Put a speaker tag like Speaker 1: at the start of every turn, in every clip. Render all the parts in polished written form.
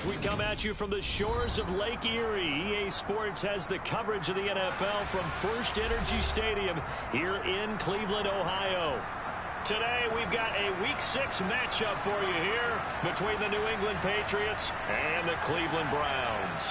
Speaker 1: We come at you from the shores of Lake Erie. EA Sports has the coverage of the NFL from First Energy Stadium here in Cleveland, Ohio. Today, we've got a Week 6 matchup for you here between the New England Patriots and the Cleveland Browns.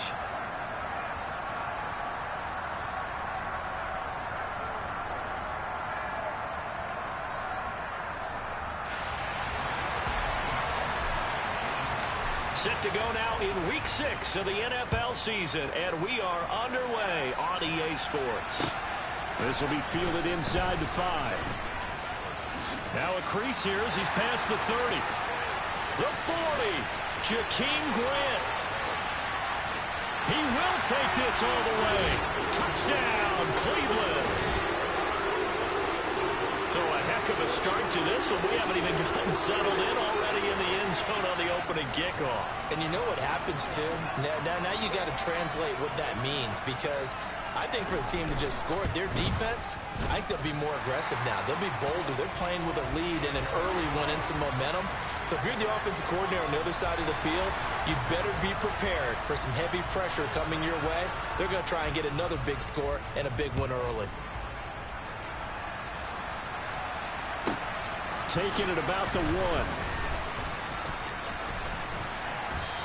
Speaker 1: Set to go now in Week 6 of the NFL season, and we are underway on EA Sports. This will be fielded inside the 5. Now a crease here as he's past the 30. The 40, Jakeem Grant. He will take this all the way. Touchdown, Cleveland. So a heck of a start to this one. We haven't even gotten settled in already in the end zone on the opening kickoff.
Speaker 2: And you know what happens, too? Now you got to translate what that means, because I think for the team to just score their defense, I think they'll be more aggressive now. They'll be bolder. They're playing with a lead and an early one and some momentum. So if you're the offensive coordinator on the other side of the field, you better be prepared for some heavy pressure coming your way. They're going to try and get another big score and a big one early.
Speaker 1: Taking it about the 1.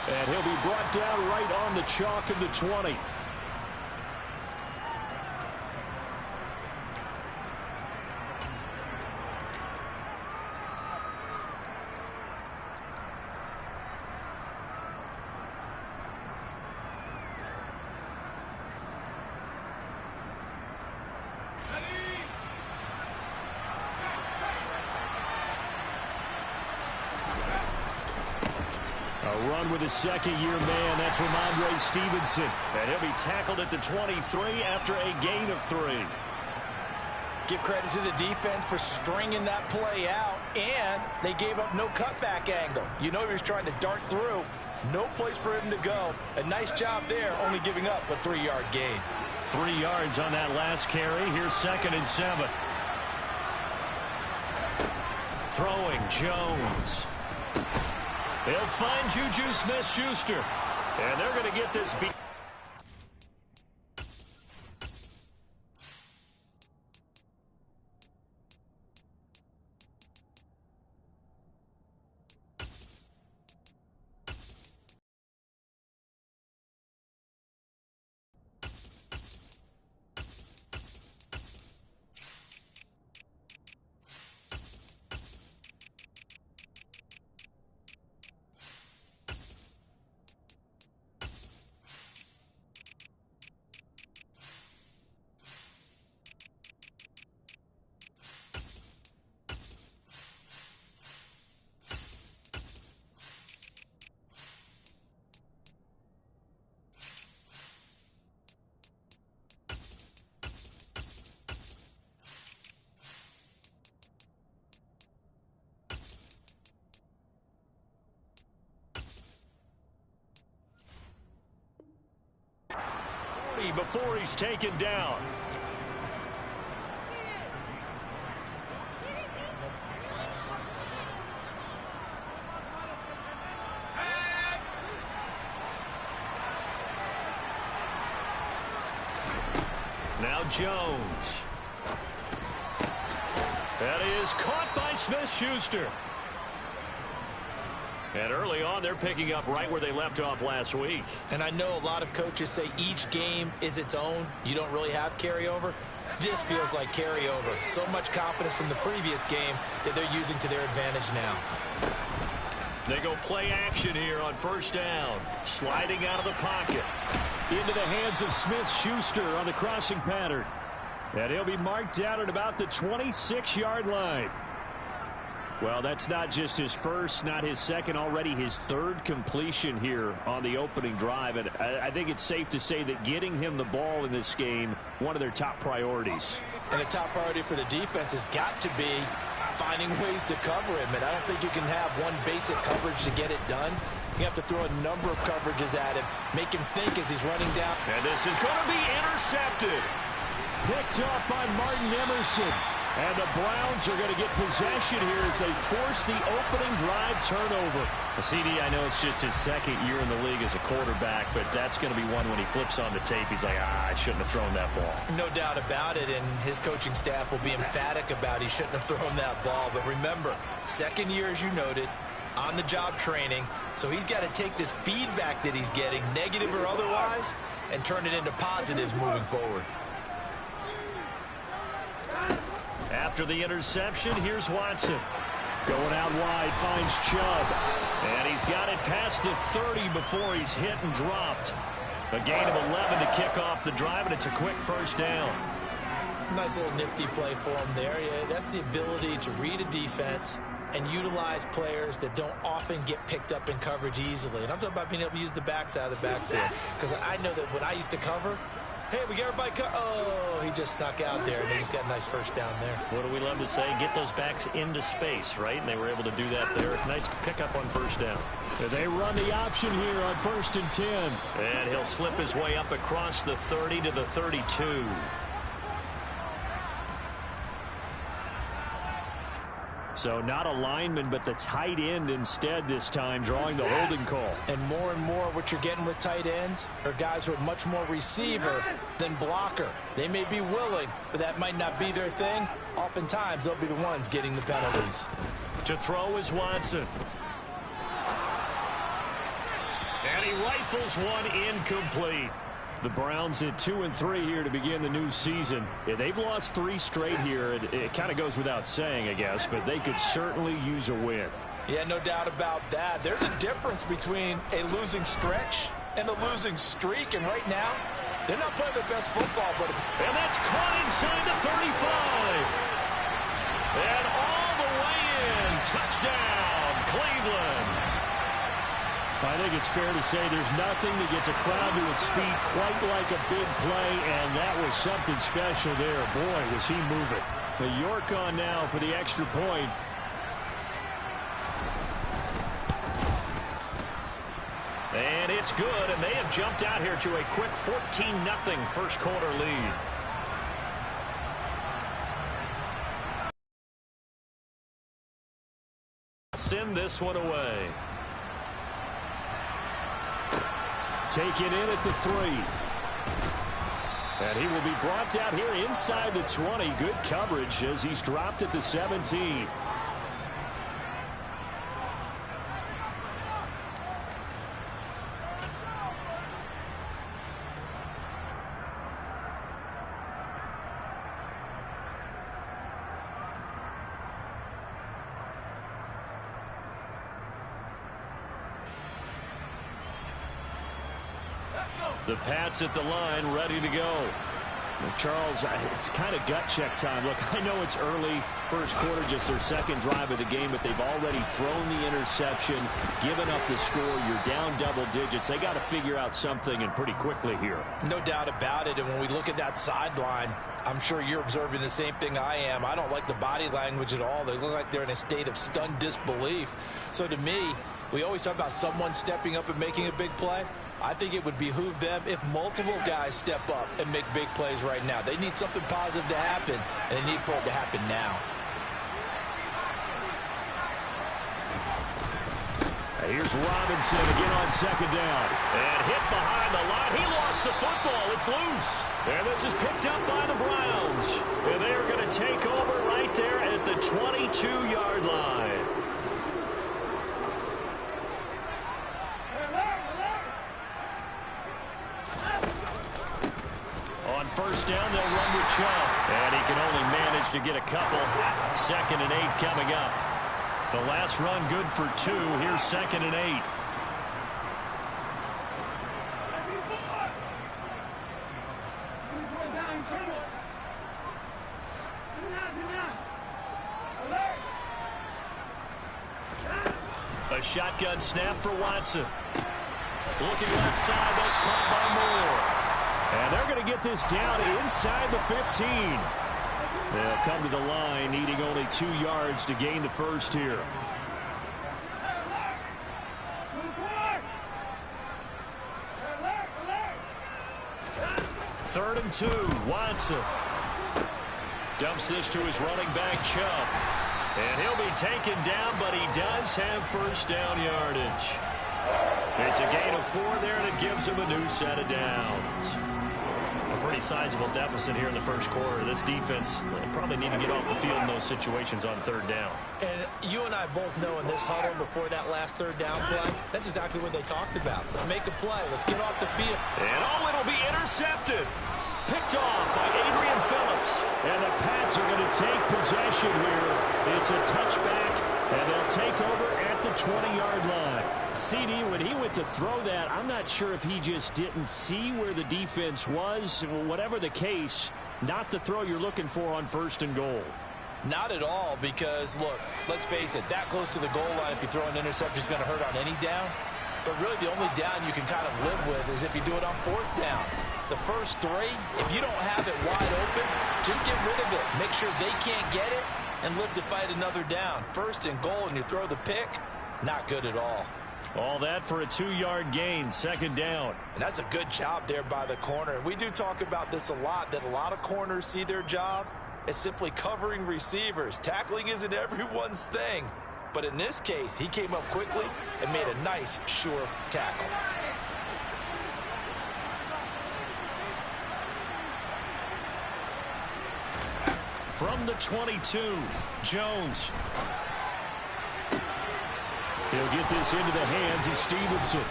Speaker 1: And he'll be brought down right on the chalk of the 20. With his second-year man, that's Ramondre Stevenson. And he'll be tackled at the 23 after a gain of 3.
Speaker 2: Give credit to the defense for stringing that play out, and they gave up no cutback angle. You know he was trying to dart through. No place for him to go. A nice job there, only giving up a 3-yard gain.
Speaker 1: 3 yards on that last carry. Here's 2nd and 7. Throwing Jones. They'll find Juju Smith-Schuster, and they're going to get this beat. Before he's taken down. Now Jones. That is caught by Smith-Schuster. And early on, they're picking up right where they left off last week.
Speaker 2: And I know a lot of coaches say each game is its own. You don't really have carryover. This feels like carryover. So much confidence from the previous game that they're using to their advantage now.
Speaker 1: They go play action here on 1st down. Sliding out of the pocket. Into the hands of Smith-Schuster on the crossing pattern. And he'll be marked down at about the 26-yard line. Well, that's not just his first, not his second, already his 3rd completion here on the opening drive. And I think it's safe to say that getting him the ball in this game, one of their top priorities.
Speaker 2: And the top priority for the defense has got to be finding ways to cover him. And I don't think you can have one basic coverage to get it done. You have to throw a number of coverages at him, make him think as he's running down.
Speaker 1: And this is going to be intercepted. Picked up by Martin Emerson. And the Browns are going to get possession here as they force the opening drive turnover.
Speaker 3: The CD, I know it's just his second year in the league as a quarterback, but that's going to be one when he flips on the tape. He's like, I shouldn't have thrown that ball.
Speaker 2: No doubt about it, and his coaching staff will be emphatic about he shouldn't have thrown that ball. But remember, second year, as you noted, on-the-job training, so he's got to take this feedback that he's getting, negative or otherwise, and turn it into positives moving forward.
Speaker 1: After the interception, here's Watson. Going out wide, finds Chubb. And he's got it past the 30 before he's hit and dropped. A gain of 11 to kick off the drive, and it's a quick first down.
Speaker 2: Nice little nifty play for him there. Yeah, that's the ability to read a defense and utilize players that don't often get picked up in coverage easily. And I'm talking about being able to use the backside of the backfield. Because I know that when I used to cover, hey, we got everybody oh, he just snuck out there, and they just got a nice first down there.
Speaker 3: What do we love to say? Get those backs into space, right? And they were able to do that there. Nice pickup on first down.
Speaker 1: They run the option here on 1st and 10.
Speaker 3: And he'll slip his way up across the 30 to the 32.
Speaker 1: So not a lineman, but the tight end instead this time, drawing the holding call.
Speaker 2: And more what you're getting with tight ends are guys who are much more receiver than blocker. They may be willing, but that might not be their thing. Oftentimes, they'll be the ones getting the penalties.
Speaker 1: To throw is Watson. And he rifles one incomplete. The Browns at 2-3 here to begin the new season. Yeah, they've lost 3 straight here. It kind of goes without saying, I guess, but they could certainly use a win.
Speaker 2: Yeah, no doubt about that. There's a difference between a losing stretch and a losing streak, and right now, they're not playing their best football.
Speaker 1: And that's caught inside the 35. And all the way in. Touchdown, Cleveland. I think it's fair to say there's nothing that gets a crowd to its feet quite like a big play, and that was something special there. Boy, was he moving. The York on now for the extra point. And it's good, and they have jumped out here to a quick 14-0 first quarter lead. Send this one away. Taken in at the 3. And he will be brought down here inside the 20. Good coverage as he's dropped at the 17. The Pats at the line, ready to go. Well, Charles, it's kind of gut check time. Look, I know it's early, first quarter, just their second drive of the game, but they've already thrown the interception, given up the score. You're down double digits. They got to figure out something, and pretty quickly here.
Speaker 2: No doubt about it, and when we look at that sideline, I'm sure you're observing the same thing I am. I don't like the body language at all. They look like they're in a state of stunned disbelief. So to me, we always talk about someone stepping up and making a big play. I think it would behoove them if multiple guys step up and make big plays right now. They need something positive to happen, and they need for it to happen now.
Speaker 1: Here's Robinson again on second down. And hit behind the line. He lost the football. It's loose. And this is picked up by the Browns. And they are going to take over right there at the 22-yard line. On first down, they'll run with Chubb. And he can only manage to get a couple. 2nd and 8 coming up. The last run good for 2. Here's 2nd and 8. A shotgun snap for Watson. Looking left side, that's caught by Moore. And they're going to get this down inside the 15. They'll come to the line, needing only 2 yards to gain the first here. Third and 2, Watson. Dumps this to his running back, Chubb. And he'll be taken down, but he does have first down yardage. It's a gain of 4 there, and it gives him a new set of downs. A pretty sizable deficit here in the first quarter. This defense probably need to get off the field in those situations on third down.
Speaker 2: And you and I both know in this huddle before that last third down play, that's exactly what they talked about. Let's make a play. Let's get off the field.
Speaker 1: And it'll be intercepted. Picked off by Adrian Phillips. And the Pats are going to take possession here. It's a touchback, and they'll take over at the 20-yard line. CD, when he went to throw that, I'm not sure if he just didn't see where the defense was. Whatever the case, not the throw you're looking for on first and goal.
Speaker 2: Not at all, because, look, let's face it, that close to the goal line, if you throw an interception, is going to hurt on any down. But really, the only down you can kind of live with is if you do it on fourth down. The first 3, if you don't have it wide open, just get rid of it. Make sure they can't get it and live to fight another down. First and goal, and you throw the pick, not good at all.
Speaker 1: All that for a 2-yard gain, second down.
Speaker 2: And that's a good job there by the corner. And we do talk about this a lot, that a lot of corners see their job as simply covering receivers. Tackling isn't everyone's thing. But in this case, he came up quickly and made a nice, sure tackle.
Speaker 1: From the 22, Jones. He'll get this into the hands of Stevenson.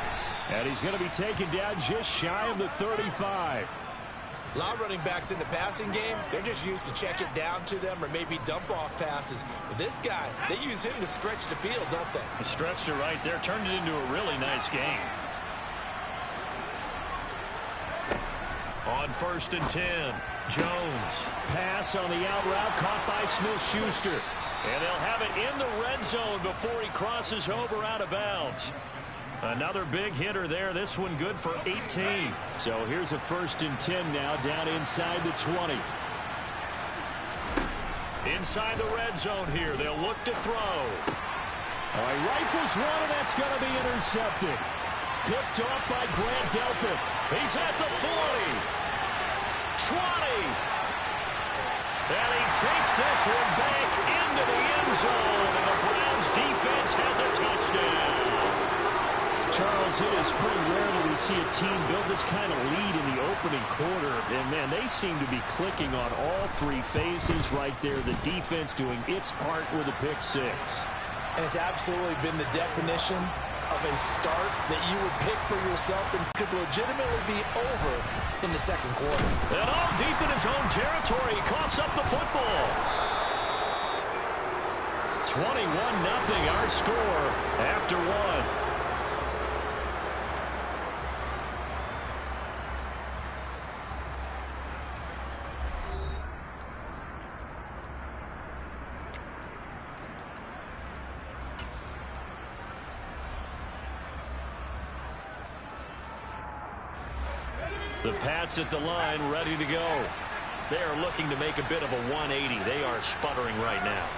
Speaker 1: And he's going to be taken down just shy of the 35.
Speaker 2: A lot of running backs in the passing game, they're just used to check it down to them or maybe dump off passes. But this guy, they use him to stretch the field, don't they?
Speaker 1: He stretched it right there, turned it into a really nice game. On first and 10, Jones. Pass on the out route, caught by Smith-Schuster. And they'll have it in the red zone before he crosses over out of bounds. Another big hitter there. This one good for 18. So here's a first and 10 now down inside the 20. Inside the red zone here. They'll look to throw. All right, rifles one, and that's going to be intercepted. Picked off by Grant Delpit. He's at the 40. 20. And he takes this one back into the end zone. And the Browns defense has a touchdown. Charles, it is pretty rare that we see a team build this kind of lead in the opening quarter. And, man, they seem to be clicking on all 3 phases right there. The defense doing its part with a pick 6.
Speaker 2: And it's absolutely been the definition of a start that you would pick for yourself and could legitimately be over in the second quarter.
Speaker 1: And all deep in his own territory, he coughs up the football. 21-0 our score after 1. The Pats at the line, ready to go. They are looking to make a bit of a 180. They are sputtering right now.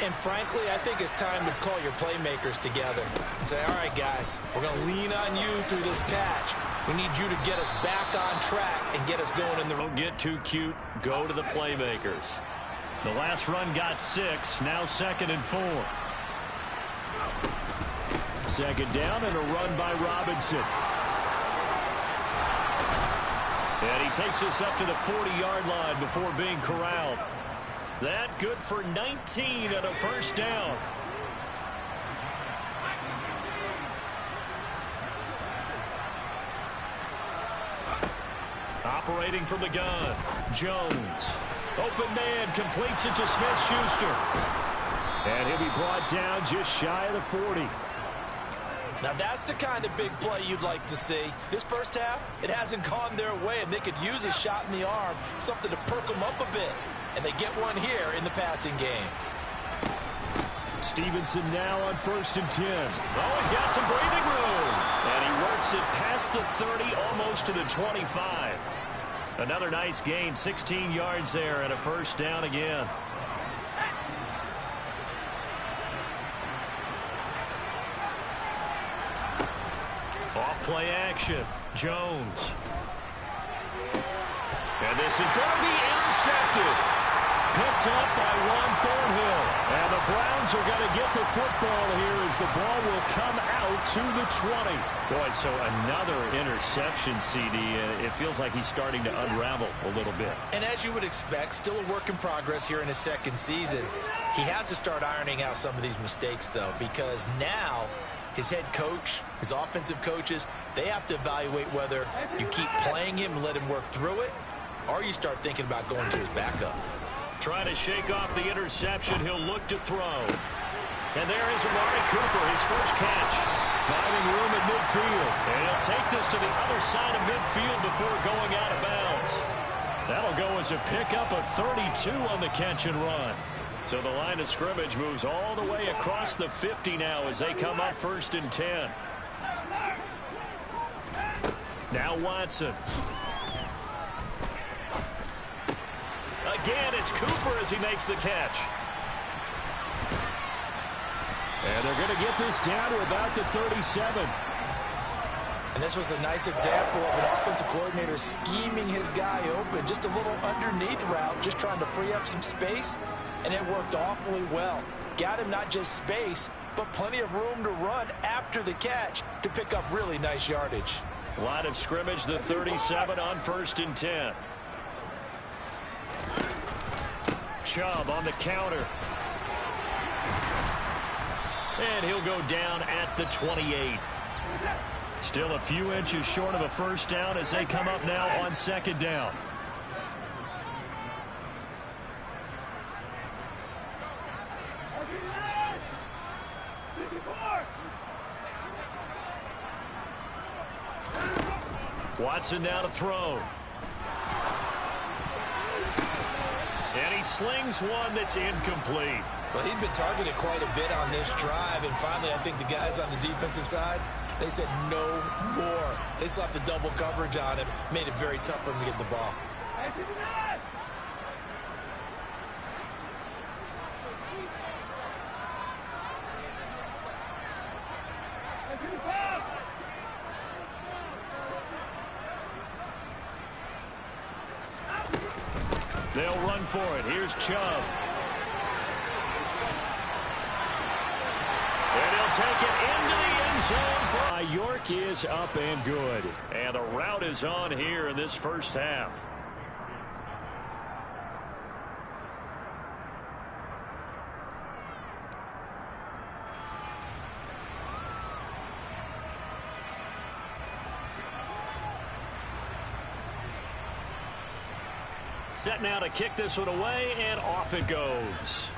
Speaker 2: And frankly, I think it's time to call your playmakers together and say, all right, guys, we're going to lean on you through this patch. We need you to get us back on track and get us going in the...
Speaker 1: Don't get too cute. Go to the playmakers. The last run got 6. Now second and 4. Second down and a run by Robinson. And he takes us up to the 40-yard line before being corralled. That good for 19 and a first down. Operating from the gun, Jones. Open man, completes it to Smith-Schuster. And he'll be brought down just shy of the 40.
Speaker 2: Now that's the kind of big play you'd like to see. This first half, it hasn't gone their way, and they could use a shot in the arm, something to perk them up a bit. And they get one here in the passing game.
Speaker 1: Stevenson now on first and 10. Oh, he's got some breathing room. And he works it past the 30, almost to the 25. Another nice gain, 16 yards there, and a first down again. Off play action, Jones. And this is going to be intercepted. Picked up by Juan Thornhill. And the Browns are going to get the football here as the ball will come out to the 20. Boy, so another interception, CD. It feels like he's starting to unravel a little bit.
Speaker 2: And as you would expect, still a work in progress here in his second season. He has to start ironing out some of these mistakes, though, because now his head coach, his offensive coaches, they have to evaluate whether you keep playing him and let him work through it, or you start thinking about going to his backup.
Speaker 1: Trying to shake off the interception. He'll look to throw. And there is Amari Cooper, his first catch. Finding room at midfield. And he'll take this to the other side of midfield before going out of bounds. That'll go as a pickup of 32 on the catch and run. So the line of scrimmage moves all the way across the 50 now as they come up 1st and 10. Now Watson. Again, it's Cooper as he makes the catch. And they're going to get this down to about the 37.
Speaker 2: And this was a nice example of an offensive coordinator scheming his guy open. Just a little underneath route, just trying to free up some space. And it worked awfully well. Got him not just space, but plenty of room to run after the catch to pick up really nice yardage.
Speaker 1: Line of scrimmage, the 37 on 1st and 10. Chubb on the counter. And he'll go down at the 28. Still a few inches short of a first down as they come up now on 2nd down. Watson now to throw. And he slings one that's incomplete.
Speaker 2: Well, he'd been targeted quite a bit on this drive, and finally I think the guys on the defensive side, they said no more. They slapped the double coverage on him, made it very tough for him to get the ball.
Speaker 1: They'll run for it. Here's Chubb. And he'll take it into the end zone. York is up and good. And the route is on here in this first half. Set now to kick this one away, and off it goes.